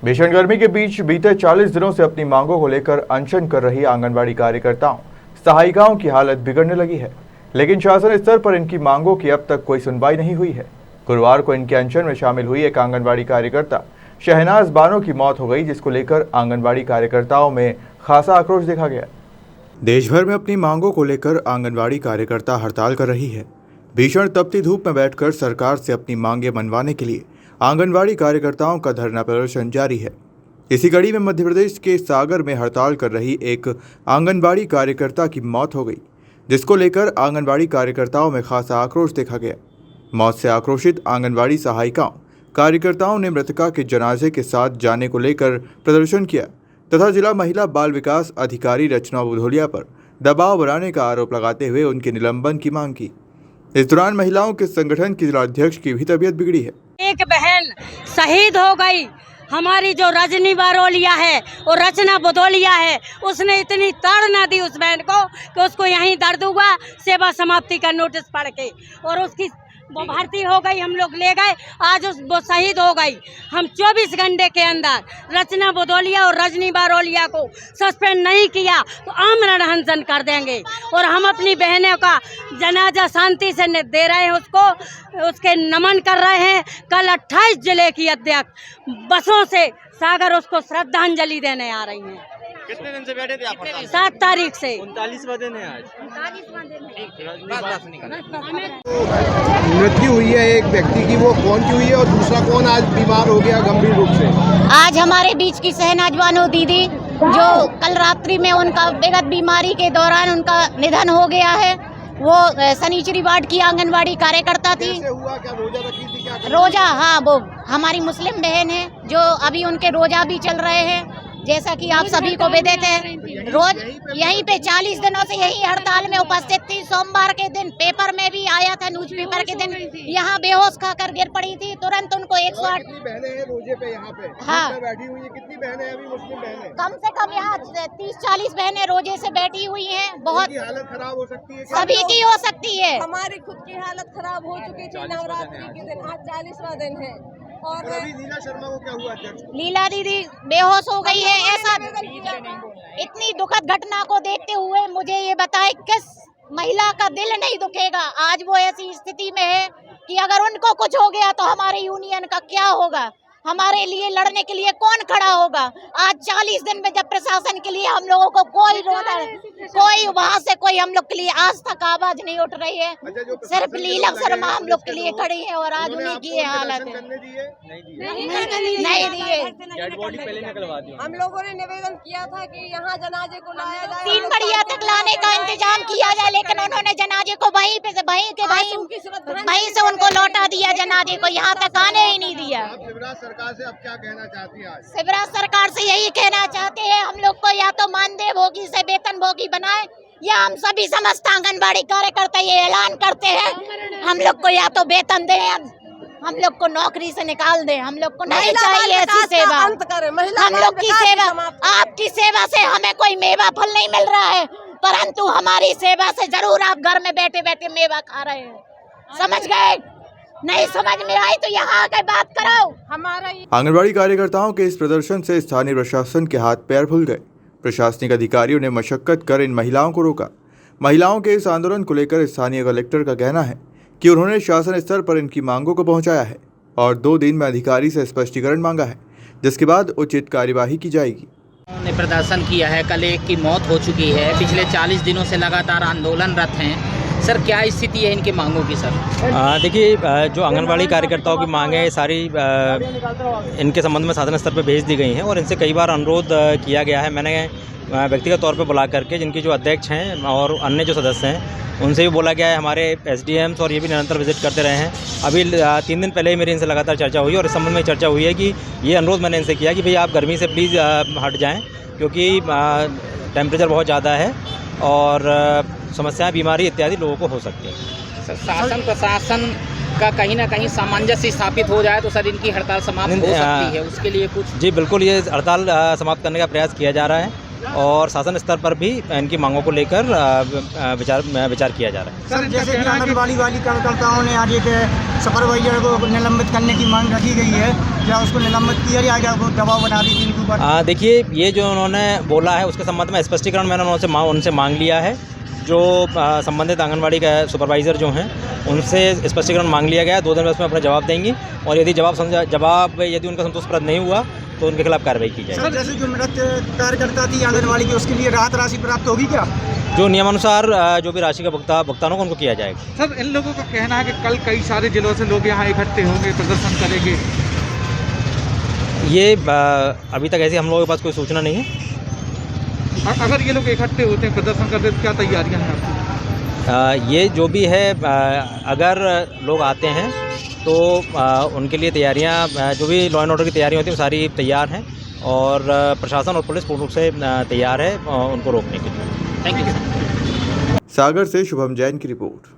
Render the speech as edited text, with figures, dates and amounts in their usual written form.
भीषण गर्मी के बीच बीते 40 दिनों से अपनी मांगों को लेकर अनशन कर रही आंगनबाड़ी कार्यकर्ताओं सहायिकाओं की हालत बिगड़ने लगी है, लेकिन शासन स्तर पर इनकी मांगों की अब तक कोई सुनवाई नहीं हुई है। गुरुवार को इनके अनशन में शामिल हुई एक आंगनबाड़ी कार्यकर्ता शहनाज बानो की मौत हो गई, जिसको लेकर आंगनबाड़ी कार्यकर्ताओं में खासा आक्रोश देखा गया। देश भर में अपनी मांगों को लेकर आंगनबाड़ी कार्यकर्ता हड़ताल कर रही है। भीषण तपती धूप में बैठकर सरकार से अपनी मांगें मनवाने के लिए आंगनबाड़ी कार्यकर्ताओं का धरना प्रदर्शन जारी है। इसी कड़ी में मध्य प्रदेश के सागर में हड़ताल कर रही एक आंगनबाड़ी कार्यकर्ता की मौत हो गई, जिसको लेकर आंगनबाड़ी कार्यकर्ताओं में खासा आक्रोश देखा गया। मौत से आक्रोशित आंगनबाड़ी सहायिकाओं कार्यकर्ताओं ने मृतका के जनाजे के साथ जाने को लेकर प्रदर्शन किया तथा जिला महिला बाल विकास अधिकारी रचना बुधोलिया पर दबाव बनाने का आरोप लगाते हुए उनके निलंबन की मांग की। इस दौरान महिलाओं के संगठन की जिलाध्यक्ष की भी तबीयत बिगड़ी है। एक बहन शहीद हो गई, हमारी जो रजनी बारोलिया है और रचना बुधोलिया है, उसने इतनी ताड़ ना दी उस बहन को कि उसको यहीं दर्द हुआ सेवा समाप्ति का नोटिस पढ़ के, और उसकी वो भर्ती हो गई, हम लोग ले गए, आज वो शहीद हो गई। हम 24 घंटे के अंदर रचना बुधोलिया और रजनी बारोलिया को सस्पेंड नहीं किया तो आमरण अनशन कर देंगे, और हम अपनी बहनों का जनाजा शांति से दे रहे हैं, उसके नमन कर रहे हैं। कल 28 जिले की अध्यक्ष बसों से सागर उसको श्रद्धांजलि देने आ रही हैं। कितने दिन से बैठे थे आप? 7 तारीख से। 39वां दिन है आज। 39वां दिन मृत्यु हुई है एक व्यक्ति की, वो कौन की हुई है और दूसरा कौन आज बीमार हो गया गंभीर रूप से? आज हमारे बीच की शहनाज बानो दीदी, जो कल रात्रि में उनका बेगत बीमारी के दौरान उनका निधन हो गया है। वो सनीचरी वार्ड की आंगनवाड़ी कार्यकर्ता थी। हुआ क्या? रोजा रखी थी क्या? रोजा, हाँ, वो हमारी मुस्लिम बहन है जो अभी उनके रोजा भी चल रहे हैं, जैसा कि आप सभी को विदित है। रोज यहीं पे 40 दिनों से यही हड़ताल में उपस्थित थी। सोमवार के दिन पेपर में भी आया था, न्यूज़पेपर के दिन यहाँ बेहोश खाकर गिर पड़ी थी। तुरंत उनको 108 बहनें हैं रोजे पे यहाँ पे, हाँ, बैठी हुई है। कितनी बहनें हैं अभी मुस्लिम बहनें? कम से कम यहाँ 30-40 बहनें रोजे से बैठी हुई हैं। बहुत हालत खराब हो सकती है, सभी की हो सकती है। हमारी खुद की हालत खराब हो चुकी थी नवरात्रि के दिन, आज 40वां दिन है। और अभी लीला शर्मा को क्या हुआ अध्यक्ष? लीला दीदी बेहोश हो गई है। ऐसा इतनी दुखद घटना को देखते हुए मुझे ये बताए किस महिला का दिल नहीं दुखेगा। आज वो ऐसी स्थिति में है कि अगर उनको कुछ हो गया तो हमारे यूनियन का क्या होगा, हमारे लिए लड़ने के लिए कौन खड़ा होगा। आज 40 दिन में जब प्रशासन के लिए हम लोगों को कोई वहाँ से कोई हम लोग के लिए आज तक आवाज नहीं उठ रही है। सिर्फ लीला शर्मा हम लोग के लिए खड़ी है, और आज उन्हीं की ये हालत है। नहीं दिए। हम लोगों ने निवेदन किया था कि यहाँ जनाजे को लाया जाए, 3 बढ़िया तक लाने का इंतजाम किया जाए, लेकिन उन्होंने जनाजे को वहीं से उनको लौटा दिया। जनाजे को यहाँ तक आने ही नहीं दिया। सरकार से अब क्या कहना चाहती है? शिवराज सरकार से यही कहना चाहते हैं, हम लोग को या तो मानदेय भोगी से वेतन भोगी बनाए, या हम सभी समस्त आंगनबाड़ी कार्यकर्ता ये ऐलान करते हैं हम लोग को या तो वेतन दें, हम लोग को नौकरी से निकाल दें। हम लोग को नहीं चाहिए ऐसी सेवा। हम लोग की सेवा, आपकी सेवा से हमें कोई मेवा फल नहीं मिल रहा है, परंतु हमारी सेवा से जरूर आप घर में बैठे बैठे मेवा खा रहे हैं। समझ गए? नहीं समझ में आई तो यहाँ आकर बात कराओ। हमारा आंगनबाड़ी कार्यकर्ताओं के इस प्रदर्शन से स्थानीय प्रशासन के हाथ पैर फूल गए। प्रशासनिक अधिकारियों ने मशक्कत कर इन महिलाओं को रोका। महिलाओं के इस आंदोलन को लेकर स्थानीय कलेक्टर का कहना है कि उन्होंने शासन स्तर पर इनकी मांगों को पहुंचाया है और 2 दिन में अधिकारी से स्पष्टीकरण मांगा है, जिसके बाद उचित कार्यवाही की जाएगी। ने प्रदर्शन किया है, कल एक की मौत हो चुकी है, पिछले 40 दिनों से लगातार आंदोलनरत हैं। सर क्या स्थिति है इनकी मांगों की? सर देखिए, जो आंगनबाड़ी कार्यकर्ताओं की मांग है सारी इनके संबंध में शासन स्तर पर भेज दी गई हैं, और इनसे कई बार अनुरोध किया गया है। मैंने व्यक्तिगत तौर पर बुला करके जिनके जो अध्यक्ष हैं और अन्य जो सदस्य हैं उनसे भी बोला गया है। हमारे SDMs और ये भी निरंतर विजिट करते रहे हैं। अभी 3 दिन पहले ही मेरी इनसे लगातार चर्चा हुई, और इस संबंध में चर्चा हुई है कि ये अनुरोध मैंने इनसे किया कि भाई आप गर्मी से प्लीज़ हट जाएँ, क्योंकि टेम्परेचर बहुत ज़्यादा है और समस्याएं, बीमारी इत्यादि लोगों को हो सकती है। शासन प्रशासन का कहीं ना कहीं सामंजस्य स्थापित हो जाए तो सर इनकी हड़ताल समाप्त हो सकती है, उसके लिए कुछ? जी बिल्कुल, ये हड़ताल समाप्त करने का प्रयास किया जा रहा है, और शासन स्तर पर भी इनकी मांगों को लेकर विचार किया जा रहा है। सर जैसे कि आंगनबाड़ी वाली कार्यकर्ताओं ने आज एक सुपरवाइजर को निलंबित करने की मांग रखी गई है, क्या उसको निलंबित किया जाएगा? वो दबाव बना दी थी इनके ऊपर। देखिए, ये जो उन्होंने बोला है उसके संबंध में स्पष्टीकरण मैंने उनसे मांग लिया है। जो संबंधित आंगनबाड़ी का सुपरवाइज़र जो हैं उनसे स्पष्टीकरण मांग लिया गया है। 2 दिन में उसमें अपना जवाब देंगी और यदि जवाब यदि उनका संतोषप्रद नहीं हुआ तो उनके खिलाफ कार्रवाई की जाएगी। सर जैसे जो मृत कार्यकर्ता थी आंगनबाड़ी की, उसके लिए राहत राशि प्राप्त होगी क्या? जो नियमानुसार जो भी राशि का भुगतान होगा उनको किया जाएगा। सर इन लोगों का कहना है कि कल कई सारे जिलों से लोग यहाँ इकट्ठे होंगे, प्रदर्शन करेंगे। ये अभी तक ऐसी हम लोगों के पास कोई सूचना नहीं है। अगर ये लोग इकट्ठे होते हैं, प्रदर्शन करते हैं, तो क्या तैयारियां हैं आपकी? ये जो भी है, अगर लोग आते हैं तो उनके लिए तैयारियां, जो भी लॉ एंड ऑर्डर की तैयारियां होती हैं वो सारी तैयार हैं और प्रशासन और पुलिस पूर्ण रूप से तैयार है उनको रोकने के लिए। Thank you. सागर से शुभम जैन की रिपोर्ट।